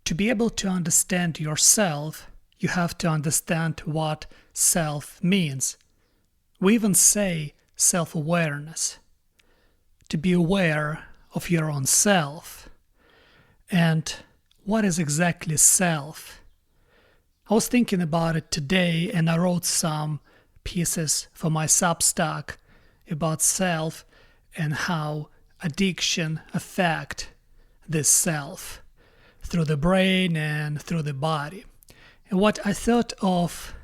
To be able to understand yourself, you have to understand what self means. We even say self-awareness. To be aware of your own self. And what is exactly self? I was thinking about it today, and I wrote some pieces for my Substack about self and how addiction affect this self through the brain and through the body. And what I thought of,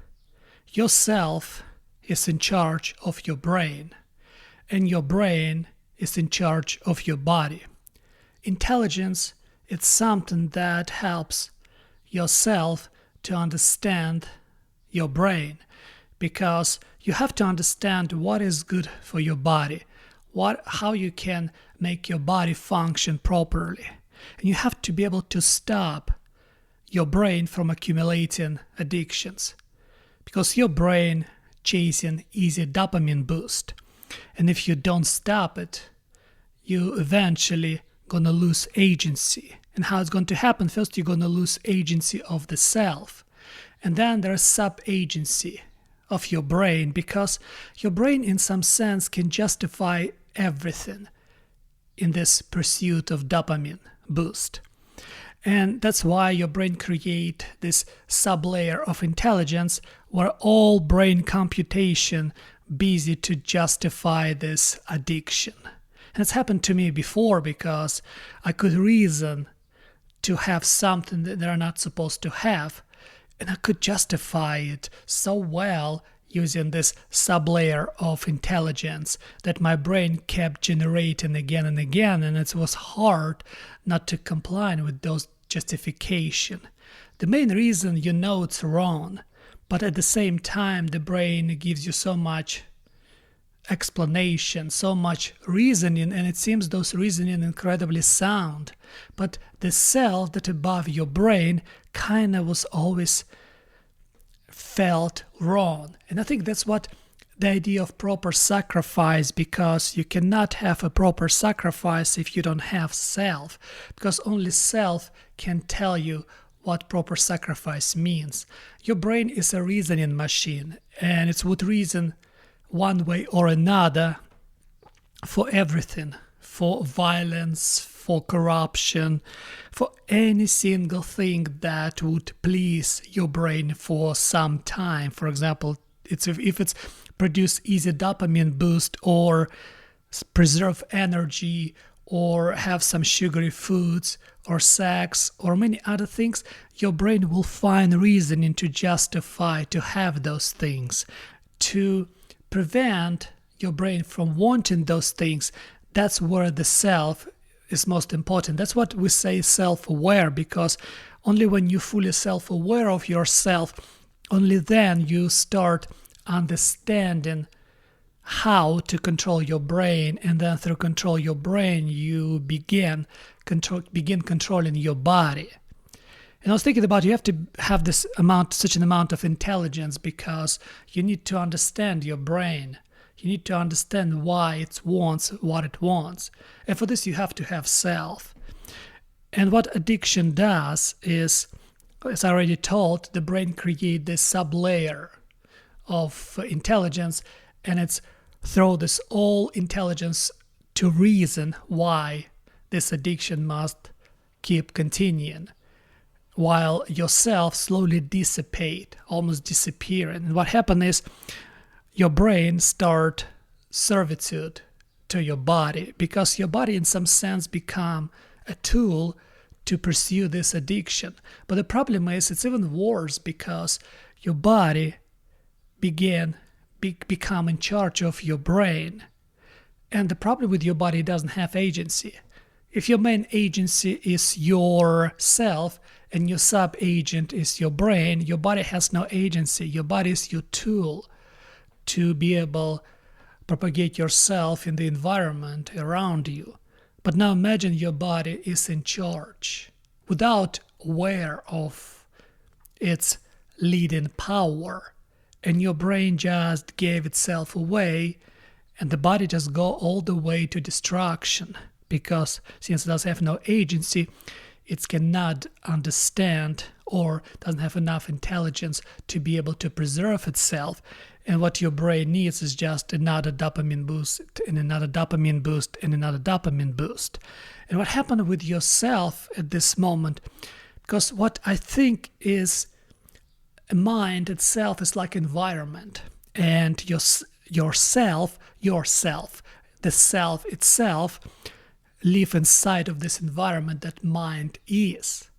yourself is in charge of your brain, and your brain is in charge of your body. Intelligence is something that helps yourself to understand your brain, because you have to understand what is good for your body, how you can make your body function properly. And you have to be able to stop your brain from accumulating addictions, because your brain chasing easy dopamine boost. And if you don't stop it, you eventually gonna lose agency. And how it's going to happen? First, you're gonna lose agency of the self. And then there's sub-agency of your brain, because your brain in some sense can justify everything in this pursuit of dopamine boost. And that's why your brain create this sub-layer of intelligence where all brain computation busy to justify this addiction. And it's happened to me before, because I could reason to have something that they're not supposed to have, and I could justify it so well using this sub-layer of intelligence that my brain kept generating again and again, and it was hard not to comply with those justification. The main reason you know it's wrong, but at the same time the brain gives you so much explanation, so much reasoning, and it seems those reasoning incredibly sound. But the self that above your brain kind of was always felt wrong. And I think that's what the idea of proper sacrifice, because you cannot have a proper sacrifice if you don't have self, because only self can tell you what proper sacrifice means. Your brain is a reasoning machine, and it would reason one way or another for everything, for violence, for corruption, for any single thing that would please your brain for some time. For example, if it's produce easy dopamine boost, or preserve energy, or have some sugary foods, or sex, or many other things, your brain will find reasoning to justify to have those things. To prevent your brain from wanting those things, that's where the self is most important. That's what we say self-aware, because only when you're fully self-aware of yourself, only then you start understanding how to control your brain, and then through control your brain you begin controlling your body. And I was thinking about, you have to have such an amount of intelligence, because you need to understand your brain. You need to understand why it wants what it wants. And for this you have to have self. And what addiction does is, as I already told, the brain creates this sub-layer of intelligence, and it's throw this all intelligence to reason why this addiction must keep continuing, while yourself slowly dissipate, almost disappearing. And what happens is your brain start servitude to your body, because your body in some sense become a tool to pursue this addiction. But the problem is it's even worse, because your body become in charge of your brain. And the problem with your body, doesn't have agency. If your main agency is your self and your sub-agent is your brain, your body has no agency. Your body is your tool to be able to propagate yourself in the environment around you. But now imagine your body is in charge without aware of its leading power, and your brain just gave itself away, and the body just go all the way to destruction, because since it does have no agency, it cannot understand or doesn't have enough intelligence to be able to preserve itself. And what your brain needs is just another dopamine boost and another dopamine boost and another dopamine boost. And what happened with yourself at this moment, because what I think is a mind itself is like environment, and yourself, the self itself, live inside of this environment that mind is.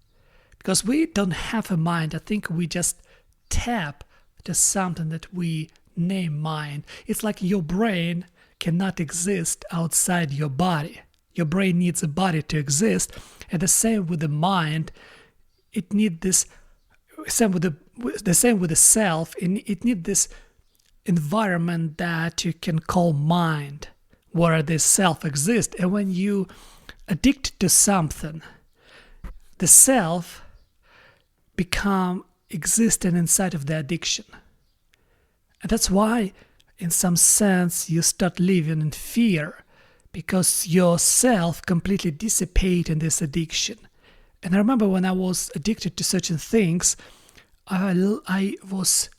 Because we don't have a mind, I think we just tap to something that we name mind. It's like your brain cannot exist outside your body. Your brain needs a body to exist, and the same with the mind. It needs this. Same with the self. It needs this environment that you can call mind, where this self exists. And when you addict to something, the self become existent inside of the addiction. And that's why, in some sense, you start living in fear, because your self completely dissipates in this addiction. And I remember when I was addicted to certain things, I was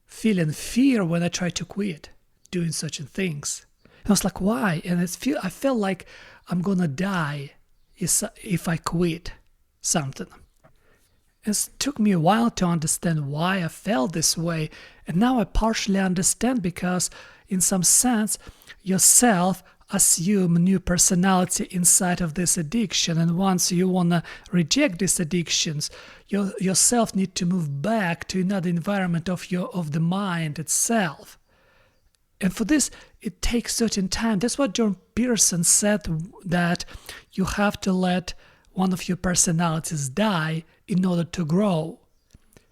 feeling fear when I tried to quit doing certain things. And I was like, why? And I felt like I'm gonna die if I quit something. It took me a while to understand why I felt this way, and now I partially understand, because in some sense yourself assume new personality inside of this addiction, and once you want to reject these addictions, yourself need to move back to another environment of the mind itself. And for this it takes certain time. That's what John Pearson said, that you have to let one of your personalities die in order to grow,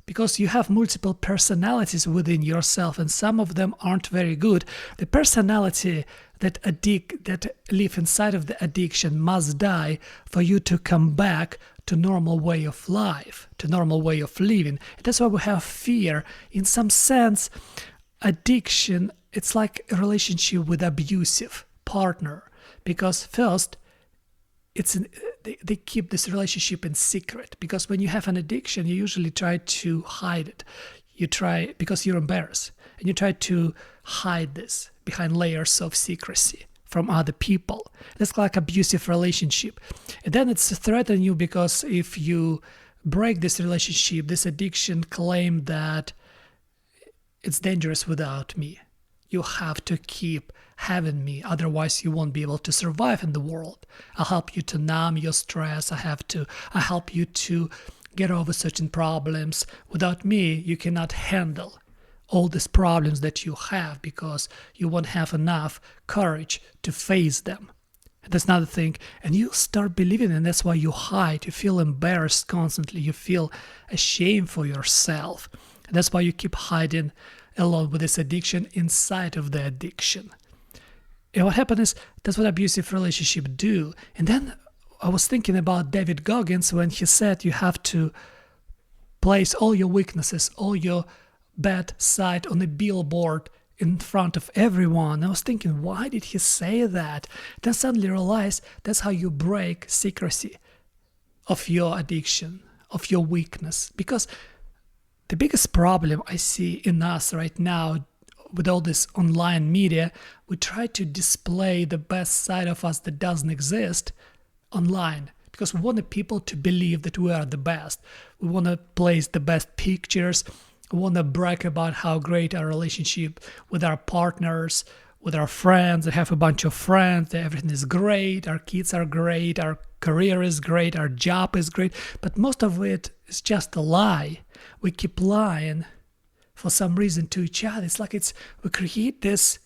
because you have multiple personalities within yourself, and some of them aren't very good. The personality that live inside of the addiction must die for you to come back to normal way of life, to normal way of living. That's why we have fear. In some sense, addiction, it's like a relationship with abusive partner, because first they keep this relationship in secret, because when you have an addiction, you usually try to hide it. Because you're embarrassed, and you try to hide this behind layers of secrecy from other people. That's like abusive relationship. And then it's threatening you, because if you break this relationship, this addiction claim that it's dangerous without me. You have to keep having me, otherwise you won't be able to survive in the world. I'll help you to numb your stress. I help you to get over certain problems. Without me, you cannot handle all these problems that you have, because you won't have enough courage to face them. And that's another thing. And you start believing, and that's why you hide. You feel embarrassed constantly. You feel ashamed for yourself. And that's why you keep hiding along with this addiction inside of the addiction. And what happened is, that's what abusive relationships do. And then I was thinking about David Goggins when he said you have to place all your weaknesses, all your bad side on a billboard in front of everyone. I was thinking, why did he say that? Then suddenly realized that's how you break secrecy of your addiction, of your weakness. Because the biggest problem I see in us right now with all this online media, we try to display the best side of us that doesn't exist online, because we want the people to believe that we are the best. We want to place the best pictures. We want to brag about how great our relationship with our partners, with our friends. I have a bunch of friends. Everything is great. Our kids are great. Our career is great. Our job is great. But most of it is just a lie. We keep lying for some reason to each other. It's like we create this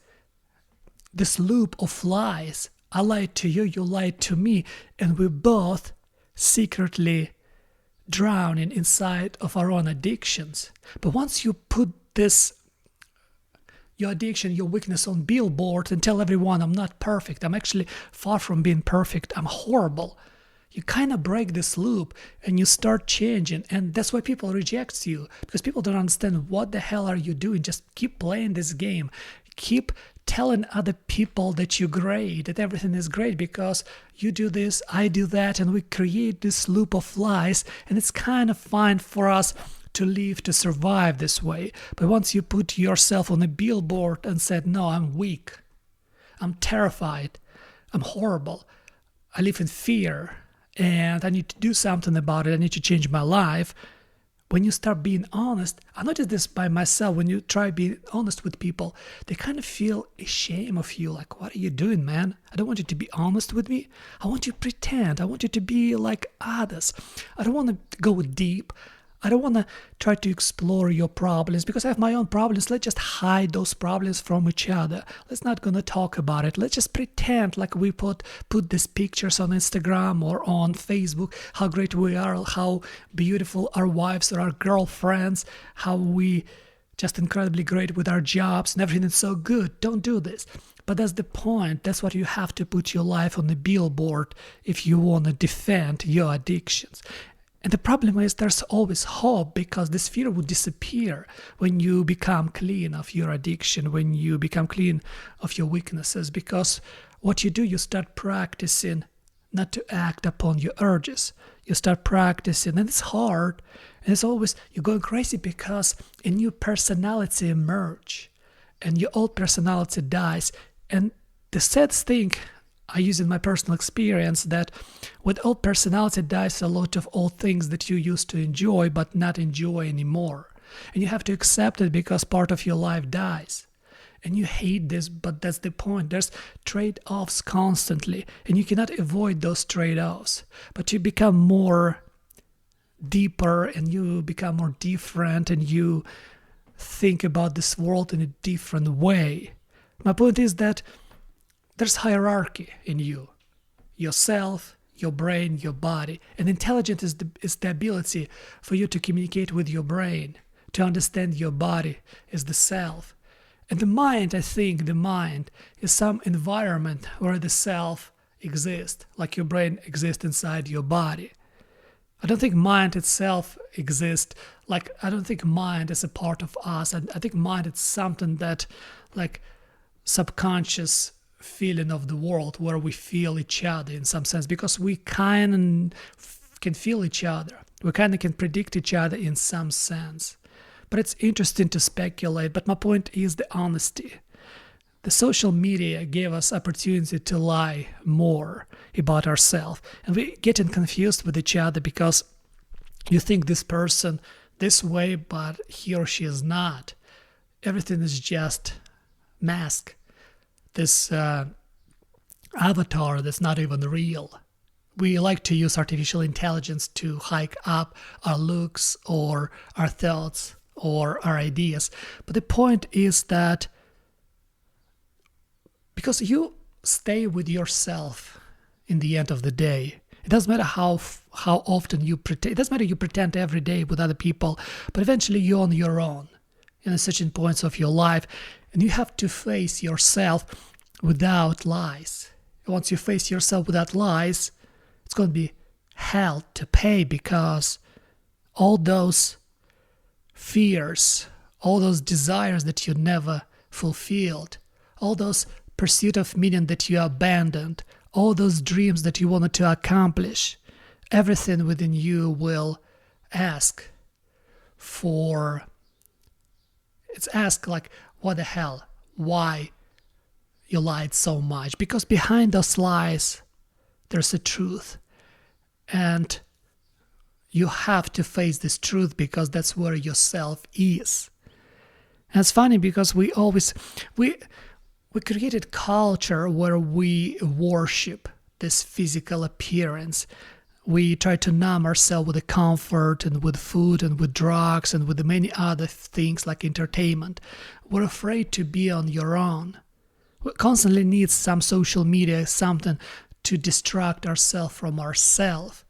loop of lies. I lied to you, you lied to me, and we both secretly drowning inside of our own addictions. But once you put your addiction, your weakness on billboard and tell everyone, I'm not perfect, I'm actually far from being perfect, I'm horrible, you kind of break this loop and you start changing. And that's why people reject you, because people don't understand what the hell are you doing. Just keep playing this game. Keep telling other people that you're great, that everything is great because you do this, I do that, and we create this loop of lies, and it's kind of fine for us to live, to survive this way. But once you put yourself on a billboard and said, no, I'm weak, I'm terrified, I'm horrible, I live in fear, and I need to do something about it, I need to change my life. When you start being honest, I noticed this by myself, when you try being honest with people, they kind of feel ashamed of you. Like, what are you doing, man? I don't want you to be honest with me. I want you to pretend. I want you to be like others. I don't want to go deep. I don't want to try to explore your problems because I have my own problems. Let's just hide those problems from each other. Let's not gonna talk about it. Let's just pretend like we put these pictures on Instagram or on Facebook, how great we are, how beautiful our wives or our girlfriends, how we just incredibly great with our jobs and everything is so good. Don't do this. But that's the point. That's what you have to put your life on the billboard if you want to defend your addictions. And the problem is there's always hope because this fear would disappear when you become clean of your addiction, when you become clean of your weaknesses. Because what you do, you start practicing not to act upon your urges. You start practicing, and it's hard. And it's always, you're going crazy because a new personality emerges and your old personality dies. And the sad thing, I use in my personal experience that with old personality dies a lot of old things that you used to enjoy but not enjoy anymore. And you have to accept it because part of your life dies. And you hate this, but that's the point. There's trade-offs constantly, and you cannot avoid those trade-offs. But you become more deeper, and you become more different, and you think about this world in a different way. My point is that there's hierarchy in you, yourself, your brain, your body. And intelligence is the ability for you to communicate with your brain, to understand your body is the self. And the mind, I think the mind is some environment where the self exists, like your brain exists inside your body. I don't think mind itself exists, like I don't think mind is a part of us. I think mind is something that like subconscious feeling of the world where we feel each other in some sense because we kind of can feel each other. We kind of can predict each other in some sense. But it's interesting to speculate. But my point is the honesty. The social media gave us opportunity to lie more about ourselves. And we're getting confused with each other because you think this person this way, but he or she is not. Everything is just mask. This avatar that's not even real. We like to use artificial intelligence to hike up our looks or our thoughts or our ideas. But the point is that because you stay with yourself in the end of the day, it doesn't matter how often you pretend. It doesn't matter you pretend every day with other people, but eventually you're on your own in certain points of your life. And you have to face yourself without lies. Once you face yourself without lies, it's going to be hell to pay because all those fears, all those desires that you never fulfilled, all those pursuit of meaning that you abandoned, all those dreams that you wanted to accomplish, everything within you will ask for, it's ask like, what the hell? Why you lied so much? Because behind those lies, there's a truth. And you have to face this truth because that's where yourself is. And it's funny because we created culture where we worship this physical appearance. We try to numb ourselves with the comfort and with food and with drugs and with the many other things like entertainment. We're afraid to be on your own. We constantly need some social media, something to distract ourselves from ourselves.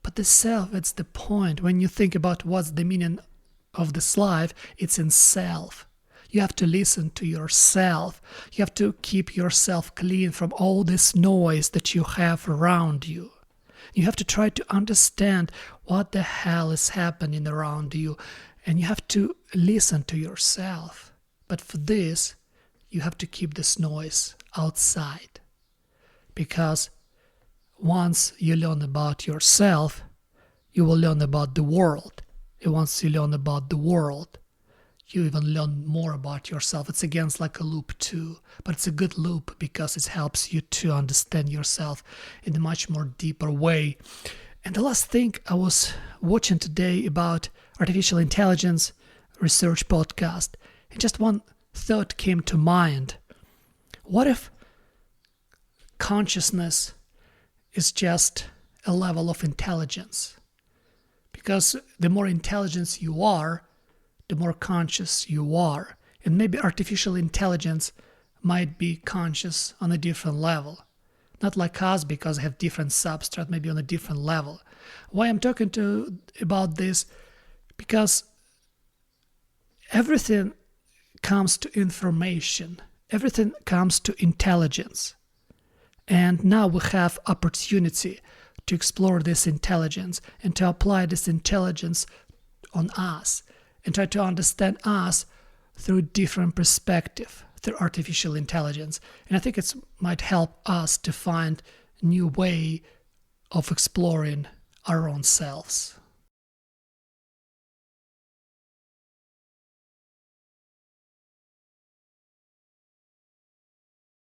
But the self, it's the point. When you think about what's the meaning of this life, it's in self. You have to listen to yourself. You have to keep yourself clean from all this noise that you have around you. You have to try to understand what the hell is happening around you. And you have to listen to yourself. But for this, you have to keep this noise outside. Because once you learn about yourself, you will learn about the world. And once you learn about the world, you even learn more about yourself. It's again like a loop too, but it's a good loop because it helps you to understand yourself in a much more deeper way. And the last thing, I was watching today about artificial intelligence research podcast, and just one thought came to mind. What if consciousness is just a level of intelligence? Because the more intelligence you are, the more conscious you are. And maybe artificial intelligence might be conscious on a different level. Not like us, because I have different substrate, maybe on a different level. Why I'm talking about this? Because everything comes to information. Everything comes to intelligence. And now we have opportunity to explore this intelligence and to apply this intelligence on us and try to understand us through a different perspective, through artificial intelligence. And I think it might help us to find a new way of exploring our own selves.